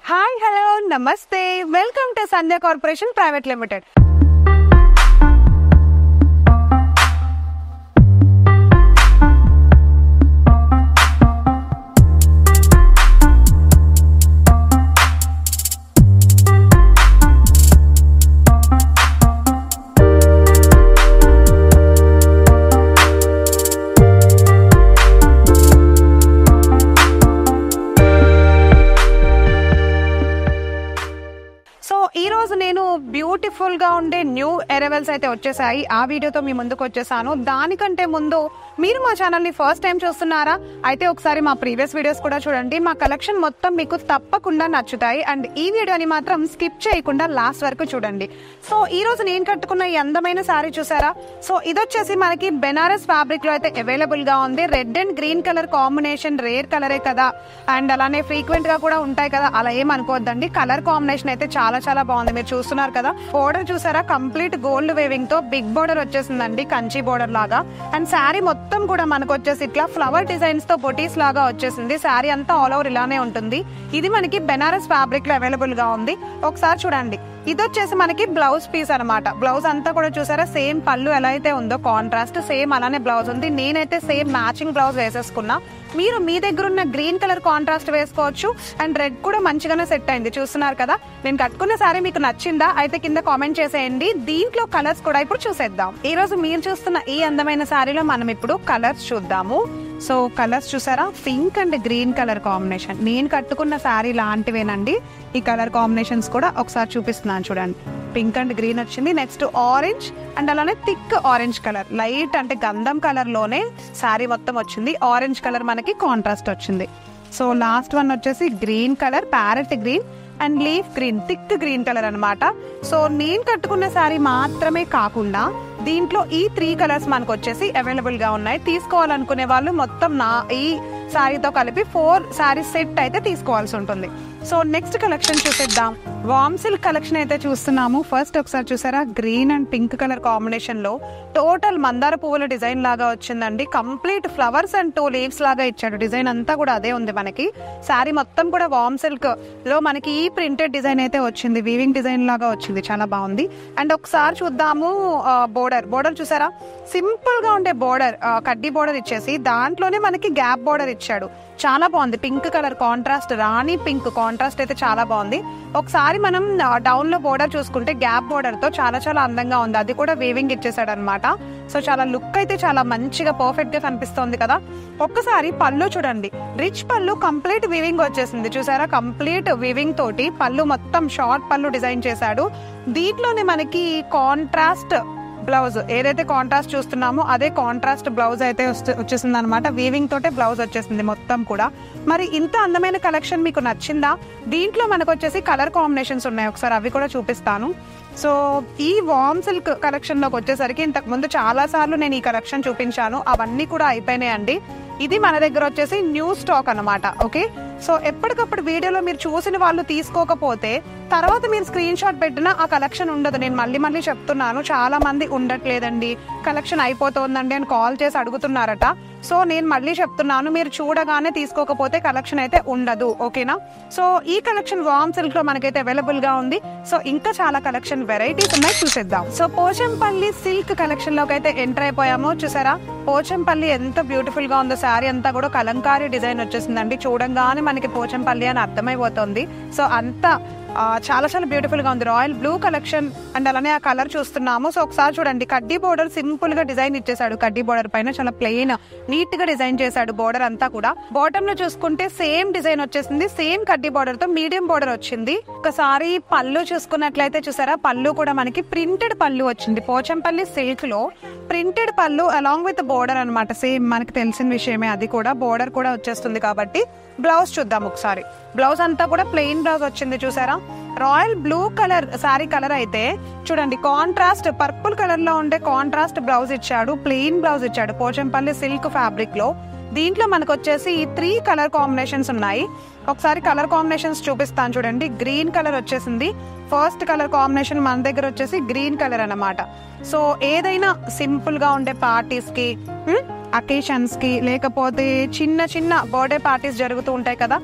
Hi hello నమస్తే welcome to Sandhya corporation private limited. ఈ రోజు నేను బ్యూటిఫుల్ గా ఉండే న్యూ అరైవల్స్ అయితే వచ్చేసాయి. ఆ వీడియోతో మీ ముందుకు వచ్చేసాను. దానికంటే ముందు మీరు మా ఛానల్ ని ఫస్ట్ టైం చూస్తున్నారా అయితే ఒకసారి మా ప్రీవియస్ వీడియోస్ కూడా చూడండి. మా కలెక్షన్ మొత్తం మీకు తప్పకుండా నచ్చుతాయి. అండ్ ఈ వీడియోని మాత్రం స్కిప్ చేయకుండా లాస్ట్ వరకు చూడండి. సో ఈ రోజు నేను కట్టుకున్న ఈ అందమైన శారీ చూసారా? సో ఇది వచ్చేసి మనకి బెనారస్ ఫ్యాబ్రిక్ లో అయితే అవైలబుల్ గా ఉంది. Red and green colour combination rare కలరే కదా, అండ్ అలానే ఫ్రీక్వెంట్ గా కూడా ఉంటాయి కదా, అలా ఏం అనుకోవద్దండి. కలర్ కాంబినేషన్ అయితే చాలా చాలా బాగుంది. మీరు చూస్తున్నారు కదా, బోర్డర్ చూసారా? కంప్లీట్ గోల్డ్ వేవింగ్ తో బిగ్ బోర్డర్ వచ్చేసిందండి, కంచి బోర్డర్ లాగా. అండ్ శారీ మొత్తం కూడా మనకు వచ్చేసి ఇట్లా ఫ్లవర్ డిజైన్స్ తో బొటీస్ లాగా వచ్చేసింది. శారీ అంతా ఆల్ ఓవర్ ఇలానే ఉంటుంది. ఇది మనకి బెనారస్ ఫ్యాబ్రిక్ లో అవైలబుల్ గా ఉంది. ఒకసారి చూడండి, ఇది వచ్చేసి మనకి బ్లౌజ్ పీస్ అనమాట. బ్లౌజ్ అంతా కూడా చూసారా, సేమ్ పళ్ళు ఎలా అయితే ఉందో కాంట్రాస్ట్ సేమ్ అలానే బ్లౌజ్ ఉంది. నేనైతే సేమ్ మ్యాచింగ్ బ్లౌజ్ వేసేసుకున్నా. మీరు మీ దగ్గర ఉన్న గ్రీన్ కలర్ కాంట్రాస్ట్ వేసుకోవచ్చు. అండ్ రెడ్ కూడా మంచిగానే సెట్ అయింది. చూస్తున్నారు కదా, నేను కట్టుకున్న సారీ మీకు నచ్చిందా అయితే కింద కామెంట్ చేసేయండి. దీంట్లో కలర్స్ కూడా ఇప్పుడు చూసేద్దాం. ఈ రోజు మీరు చూస్తున్న ఈ అందమైన సారీలో మనం ఇప్పుడు కలర్స్ చూద్దాము. సో కలర్స్ చూసారా, pink and green colour combination. నేను కట్టుకున్న శారీ లాంటివేనండి. ఈ కలర్ కాంబినేషన్స్ కూడా ఒకసారి చూపిస్తున్నాను చూడండి. పింక్ అండ్ గ్రీన్ వచ్చింది, నెక్స్ట్ ఆరెంజ్ అండ్ అలానే థిక్ ఆరెంజ్ కలర్, లైట్ అంటే గంధం కలర్ లోనే శారీ మొత్తం వచ్చింది. ఆరెంజ్ కలర్ మనకి కాంట్రాస్ట్ వచ్చింది. సో లాస్ట్ వన్ వచ్చేసి green colour, parrot green and leaf green, thick green colour అనమాట. సో నేను కట్టుకున్న శారీ మాత్రమే కాకుండా దీంట్లో ఈ 3 కలర్స్ మనకు వచ్చేసి అవైలబుల్ గా ఉన్నాయి. తీసుకోవాలనుకునే వాళ్ళు మొత్తం ఈ శారీతో కలిపి 4 శారీ సెట్ అయితే తీసుకోవాల్సి ఉంటుంది. సో నెక్స్ట్ కలెక్షన్ చూసేద్దాం. వామ్ సిల్క్ కలెక్షన్ అయితే చూస్తున్నాము. ఫస్ట్ ఒకసారి చూసారా, green and pink colour combination లో టోటల్ మందార పువ్వుల డిజైన్ లాగా వచ్చిందండి. కంప్లీట్ ఫ్లవర్స్ అండ్ 2 లీవ్స్ లాగా ఇచ్చాడు. డిజైన్ అంతా కూడా అదే ఉంది మనకి. శారీ మొత్తం కూడా వామ్ సిల్క్ లో మనకి ఈ ప్రింటెడ్ డిజైన్ అయితే వచ్చింది, వీవింగ్ డిజైన్ లాగా వచ్చింది, చాలా బాగుంది. అండ్ ఒకసారి చూద్దాము బోర్డర్ చూసారా, సింపుల్ గా ఉండే బోర్డర్, కడ్డీ బోర్డర్ ఇచ్చేసి దాంట్లోనే మనకి గ్యాప్ బోర్డర్ ఇచ్చాడు. చాలా బాగుంది. పింక్ కలర్ కాంట్రాస్ట్, రాణి పింక్ కాంట్రాస్ట్ అయితే చాలా బాగుంది. ఒకసారి మనం డౌన్ లో బోర్డర్ చూసుకుంటే గ్యాప్ బోర్డర్ తో చాలా చాలా అందంగా ఉంది. అది కూడా వీవింగ్ ఇచ్చేసాడు అనమాట. సో చాలా లుక్ అయితే చాలా మంచిగా పర్ఫెక్ట్ గా కనిపిస్తోంది కదా. ఒక్కసారి పళ్ళు చూడండి, రిచ్ పళ్ళు, కంప్లీట్ వీవింగ్ వచ్చేసింది. చూసారా, కంప్లీట్ వీవింగ్ తోటి పళ్ళు మొత్తం షార్ట్ పళ్ళు డిజైన్ చేశాడు. దీంట్లోనే మనకి కాంట్రాస్ట్ బ్లౌజ్, ఏదైతే కాంట్రాస్ట్ చూస్తున్నామో అదే కాంట్రాస్ట్ బ్లౌజ్ అయితే వచ్చేసింది అనమాట. వీవింగ్ తోటే బ్లౌజ్ వచ్చేసింది మొత్తం కూడా. మరి ఇంత అందమైన కలెక్షన్ మీకు నచ్చిందా? దీంట్లో మనకు వచ్చేసి కలర్ కాంబినేషన్స్ ఉన్నాయి, ఒకసారి అవి కూడా చూపిస్తాను. సో ఈ వామ్ సిల్క్ కలెక్షన్ లోకి వచ్చేసరికి ఇంతకు ముందు చాలా సార్లు నేను ఈ కలెక్షన్ చూపించాను, అవన్నీ కూడా అయిపోయినాయండి. ఇది మన దగ్గర వచ్చేసి న్యూ స్టాక్ అనమాట. ఓకే, సో ఎప్పటికప్పుడు వీడియోలో మీరు చూసిన వాళ్ళు తీసుకోకపోతే తర్వాత మీరు స్క్రీన్ షాట్ పెట్టినా ఆ కలెక్షన్ ఉండదు. నేను మళ్ళీ చెప్తున్నాను, చాలా మంది ఉండట్లేదండి, కలెక్షన్ అయిపోతుందండి అని కాల్ చేసి అడుగుతున్నారట. సో నేను మళ్ళీ చెప్తున్నాను, మీరు చూడగానే తీసుకోకపోతే కలెక్షన్ అయితే ఉండదు. ఓకేనా? సో ఈ కలెక్షన్ వామ్ సిల్క్ లో మనకైతే అవైలబుల్ గా ఉంది. సో ఇంకా చాలా కలెక్షన్ వెరైటీస్ ఉన్నాయి, చూసేద్దాం. సో పోచంపల్లి సిల్క్ కలెక్షన్ లోకి అయితే ఎంటర్ అయిపోయాము. చూసారా, పోచంపల్లి ఎంత బ్యూటిఫుల్ గా ఉందో. శారీ అంతా కూడా కలంకారీ డిజైన్ వచ్చేసిందండి. చూడంగానే మనకి పోచంపల్లి అని అర్థమైపోతుంది. సో అంతా చాలా చాలా బ్యూటిఫుల్ గా ఉంది. రాయల్ బ్లూ కలెక్షన్ అండ్ అలానే ఆ కలర్ చూస్తున్నాము. సో ఒకసారి చూడండి, కడ్డీ బోర్డర్ సింపుల్ గా డిజైన్ ఇచ్చేసాడు. కడ్డీ బోర్డర్ పైన చాలా ప్లెయిన్ నీట్ గా డిజైన్ చేశాడు. బోర్డర్ అంతా కూడా బాటమ్ లో చూసుకుంటే సేమ్ డిజైన్ వచ్చేసింది. సేమ్ కడ్డీ బోర్డర్ తో మీడియం బోర్డర్ వచ్చింది. ఒకసారి పళ్ళు చూసుకున్నట్లయితే చూసారా, పళ్ళు కూడా మనకి ప్రింటెడ్ పళ్ళు వచ్చింది. పోచంపల్లి సిల్క్ లో ప్రింటెడ్ పళ్ళు అలాంగ్ విత్ బోర్డర్ అనమాట. సేమ్ మనకి తెలిసిన విషయమే, అది కూడా బోర్డర్ కూడా వచ్చేస్తుంది కాబట్టి. బ్లౌజ్ చూద్దాం ఒకసారి. బ్లౌజ్ అంతా కూడా ప్లెయిన్ బ్లౌజ్ వచ్చింది. చూసారా, royal blue colour sari colour అయితే చూడండి, కాంట్రాస్ట్ పర్పుల్ కలర్ లో ఉండే కాంట్రాస్ట్ బ్లౌజ్ ఇచ్చాడు, ప్లెయిన్ బ్లౌజ్ ఇచ్చాడు పోచంపల్లి సిల్క్ ఫ్యాబ్రిక్ లో. దీంట్లో మనకు వచ్చేసి 3 కలర్ కాంబినేషన్స్ ఉన్నాయి. ఒకసారి కలర్ కాంబినేషన్స్ చూపిస్తాను చూడండి. గ్రీన్ కలర్ వచ్చేసింది. ఫస్ట్ కలర్ కాంబినేషన్ మన దగ్గర వచ్చేసి గ్రీన్ కలర్ అన్నమాట. సో ఏదైనా సింపుల్ గా ఉండే పార్టీస్ కి, అకేషన్స్ కి, లేకపోతే చిన్న చిన్న బర్త్డే పార్టీస్ జరుగుతూ ఉంటాయి కదా,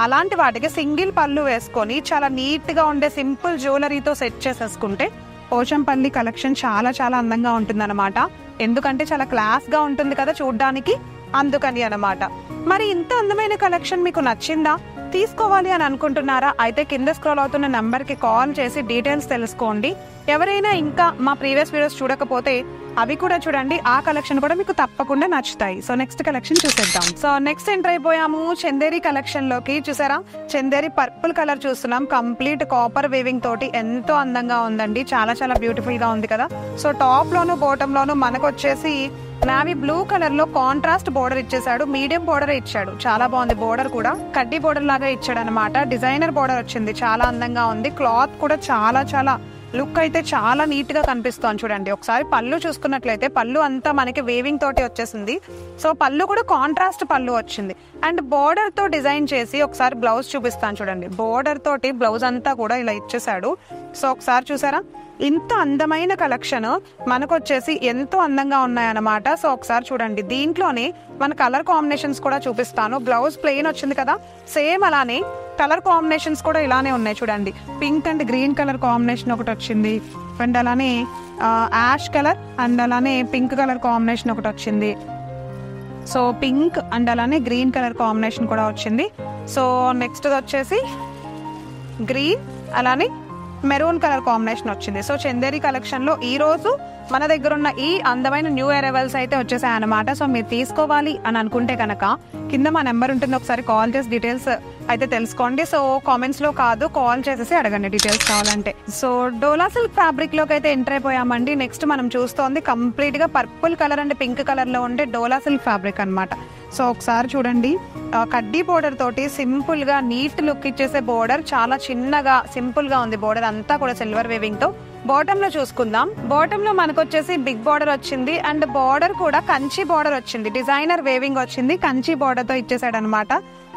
అలాంటి వాటికి సింగిల్ పళ్ళు వేసుకొని చాలా నీట్గా ఉండే సింపుల్ జ్యువెలరీతో సెట్ చేసేసుకుంటే పోచంపల్లి కలెక్షన్ చాలా చాలా అందంగా ఉంటుందన్నమాట. ఎందుకంటే చాలా క్లాస్గా ఉంటుంది కదా చూడ్డానికి, అందుకని అనమాట. మరి ఇంత అందమైన కలెక్షన్ మీకు నచ్చిందా? తీసుకోవాలి అని అనుకుంటున్నారా? అయితే కింద స్క్రోల్ అవుతున్న నెంబర్కి కాల్ చేసి డీటెయిల్స్ తెలుసుకోండి. ఎవరైనా ఇంకా మా ప్రీవియస్ వీడియోస్ చూడకపోతే అవి కూడా చూడండి, ఆ కలెక్షన్ కూడా మీకు తప్పకుండా నచ్చుతాయి. సో నెక్స్ట్ కలెక్షన్ చూసేద్దాం. సో నెక్స్ట్ ఎంటర్ అయిపోయాము చందేరి కలెక్షన్ లోకి. చూసారా, చందేరి పర్పుల్ కలర్ చూస్తున్నాం. కంప్లీట్ కాపర్ వేవింగ్ తోటి ఎంతో అందంగా ఉందండి. చాలా చాలా బ్యూటిఫుల్ గా ఉంది కదా. సో టాప్ లోను బాటమ్ లోను మనకు వచ్చేసి నావీ బ్లూ కలర్ లో కాంట్రాస్ట్ బోర్డర్ ఇచ్చేసాడు. మీడియం బోర్డర్ ఇచ్చాడు, చాలా బాగుంది. బోర్డర్ కూడా కడ్డీ బోర్డర్ లాగా ఇచ్చాడు అనమాట. డిజైనర్ బోర్డర్ వచ్చింది, చాలా అందంగా ఉంది. క్లాత్ కూడా చాలా చాలా లుక్ అయితే చాలా నీట్ గా కనిపిస్తోంది. చూడండి ఒకసారి పళ్ళు చూసుకున్నట్లయితే పళ్ళు అంతా మనకి వేవింగ్ తోటి వచ్చేసింది. సో పళ్ళు కూడా కాంట్రాస్ట్ పళ్ళు వచ్చింది. అండ్ బోర్డర్ తో డిజైన్ చేసి ఒకసారి బ్లౌజ్ చూపిస్తాను చూడండి. బోర్డర్ తోటి బ్లౌజ్ అంతా కూడా ఇలా ఇచ్చేసాడు. సో ఒకసారి చూసారా, ఇంత అందమైన కలెక్షన్ మనకు వచ్చేసి ఎంతో అందంగా ఉన్నాయన్నమాట. సో ఒకసారి చూడండి, దీంట్లోనే మన కలర్ కాంబినేషన్స్ కూడా చూపిస్తాను. బ్లౌజ్ ప్లెయిన్ వచ్చింది కదా, సేమ్ అలానే కలర్ కాంబినేషన్స్ కూడా ఇలానే ఉన్నాయి చూడండి. Pink and green colour combination ఒకటి వచ్చింది, అండ్ అలానే యాష్ కలర్ అండ్ అలానే పింక్ కలర్ కాంబినేషన్ ఒకటి వచ్చింది. సో పింక్ అండ్ అలానే గ్రీన్ కలర్ కాంబినేషన్ కూడా వచ్చింది. సో నెక్స్ట్ వచ్చేసి గ్రీన్ అలానే మెరూన్ కలర్ కాంబినేషన్ వచ్చింది. సో చందేరి కలెక్షన్ లో ఈ రోజు మన దగ్గర ఉన్న ఈ అందమైన న్యూ అరైవల్స్ అయితే వచ్చేసాయి అనమాట. సో మీరు తీసుకోవాలి అని అనుకుంటే కనుక కింద మా నెంబర్ ఉంటుంది, ఒకసారి కాల్ చేసి డీటెయిల్స్ అయితే తెలుసుకోండి. సో కామెంట్స్ లో కాదు, కాల్ చేసేసి అడగండి డీటెయిల్స్ కావాలంటే. సో డోలా సిల్క్ ఫ్యాబ్రిక్ లోకి అయితే ఎంటర్ అయిపోయామండి. నెక్స్ట్ మనం చూస్తోంది కంప్లీట్ గా purple colour and pink colour లో ఉండే డోలా సిల్క్ ఫ్యాబ్రిక్ అనమాట. సో ఒకసారి చూడండి, కడ్డీ బోర్డర్ తోటి సింపుల్ గా నీట్ లుక్ ఇచ్చేసే బోర్డర్, చాలా చిన్నగా సింపుల్ గా ఉంది బోర్డర్ అంతా కూడా సిల్వర్ వేవింగ్ తో. బాటమ్ లో చూసుకుందాం. బాటమ్ లో మనకు వచ్చేసి బిగ్ బార్డర్ వచ్చింది అండ్ బార్డర్ కూడా కంచి బార్డర్ వచ్చింది. డిజైనర్ వేవింగ్ వచ్చింది, కంచి బార్డర్ తో ఇచ్చేసాడు అనమాట.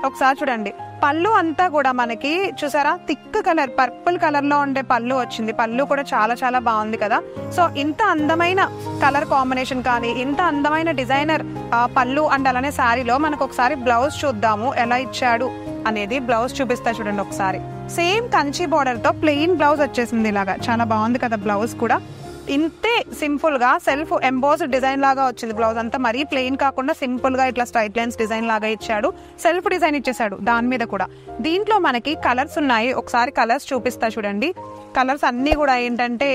ఒకసారి చూడండి, పళ్ళు అంతా కూడా మనకి చూసారా థిక్ కలర్ పర్పుల్ కలర్ లో ఉండే పళ్ళు వచ్చింది. పళ్ళు కూడా చాలా చాలా బాగుంది కదా. సో ఇంత అందమైన కలర్ కాంబినేషన్ కానీ ఇంత అందమైన డిజైనర్ పళ్ళు అండ్ అలానే శారీలో మనకు ఒకసారి బ్లౌజ్ చూద్దాము ఎలా ఇచ్చాడు అనేది. బ్లౌజ్ చూపిస్తా చూడండి ఒకసారి. సేమ్ కంచి బార్డర్ తో ప్లెయిన్ బ్లౌజ్ వచ్చేసింది, ఇలాగా చాలా బాగుంది కదా. బ్లౌజ్ కూడా ఇంతే సింపుల్ గా సెల్ఫ్ ఎంబోస్డ్ డిజైన్ లాగా వచ్చింది. బ్లౌజ్ అంతా మరీ ప్లెయిన్ కాకుండా సింపుల్ గా ఇట్లా స్ట్రైట్ లైన్స్ డిజైన్ లాగా ఇచ్చాడు. సెల్ఫ్ డిజైన్ ఇచ్చేసాడు దాని మీద కూడా. దీంట్లో మనకి కలర్స్ ఉన్నాయి, ఒకసారి కలర్స్ చూపిస్తా చూడండి. కలర్స్ అన్ని కూడా ఏంటంటే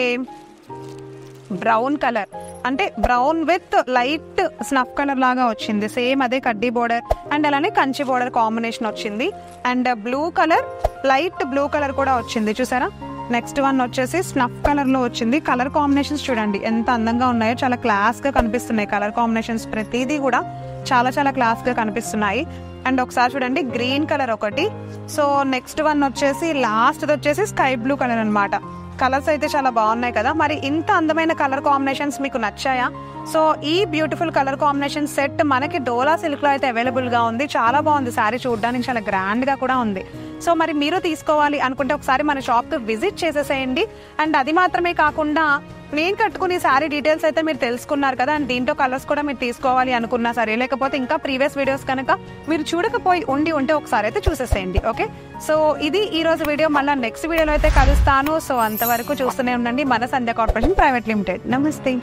బ్రౌన్ కలర్, అంటే brown with light snuff colour లాగా వచ్చింది. సేమ్ అదే కడ్డీ బోర్డర్ అండ్ అలానే కంచి బోర్డర్ కాంబినేషన్ వచ్చింది. And blue colour, light blue colour కూడా వచ్చింది చూసారా. నెక్స్ట్ వన్ వచ్చేసి స్నఫ్ కలర్ లో వచ్చింది. కలర్ కాంబినేషన్స్ చూడండి ఎంత అందంగా ఉన్నాయో, చాలా క్లాస్ గా కనిపిస్తున్నాయి. కలర్ కాంబినేషన్స్ ప్రతిదీ కూడా చాలా చాలా క్లాస్ గా కనిపిస్తున్నాయి. అండ్ ఒకసారి చూడండి గ్రీన్ కలర్ ఒకటి. సో నెక్స్ట్ వన్ వచ్చేసి లాస్ట్ వచ్చేసి స్కై బ్లూ కలర్ అనమాట. కలర్స్ అయితే చాలా బాగున్నాయి కదా. మరి ఇంత అందమైన కలర్ కాంబినేషన్స్ మీకు నచ్చాయా? సో ఈ బ్యూటిఫుల్ కలర్ కాంబినేషన్ సెట్ మనకి డోలా సిల్క్ లో అయితే అవైలబుల్ గా ఉంది. చాలా బాగుంది శారీ, చూడడానికి చాలా గ్రాండ్ గా కూడా ఉంది. సో మరి మీరు తీసుకోవాలి అనుకుంటే ఒకసారి మన షాప్ కి విజిట్ చేసేసేయండి. అండ్ అది మాత్రమే కాకుండా నేను కట్టుకునే శారీ డీటెయిల్స్ అయితే మీరు తెలుసుకున్నారు కదా. అండ్ దీంట్లో కలర్స్ కూడా మీరు తీసుకోవాలి అనుకున్నా సరే, లేకపోతే ఇంకా ప్రీవియస్ వీడియోస్ కనుక మీరు చూడకపోయి ఉంటే ఒకసారి అయితే చూసేసేయండి. ఓకే, సో ఇది ఈ రోజు వీడియో. మళ్ళీ నెక్స్ట్ వీడియోలో అయితే కలుస్తాను. సో అంతవరకు చూస్తూనే ఉండండి మన సంధ్య కార్పొరేషన్ ప్రైవేట్ లిమిటెడ్. నమస్తే.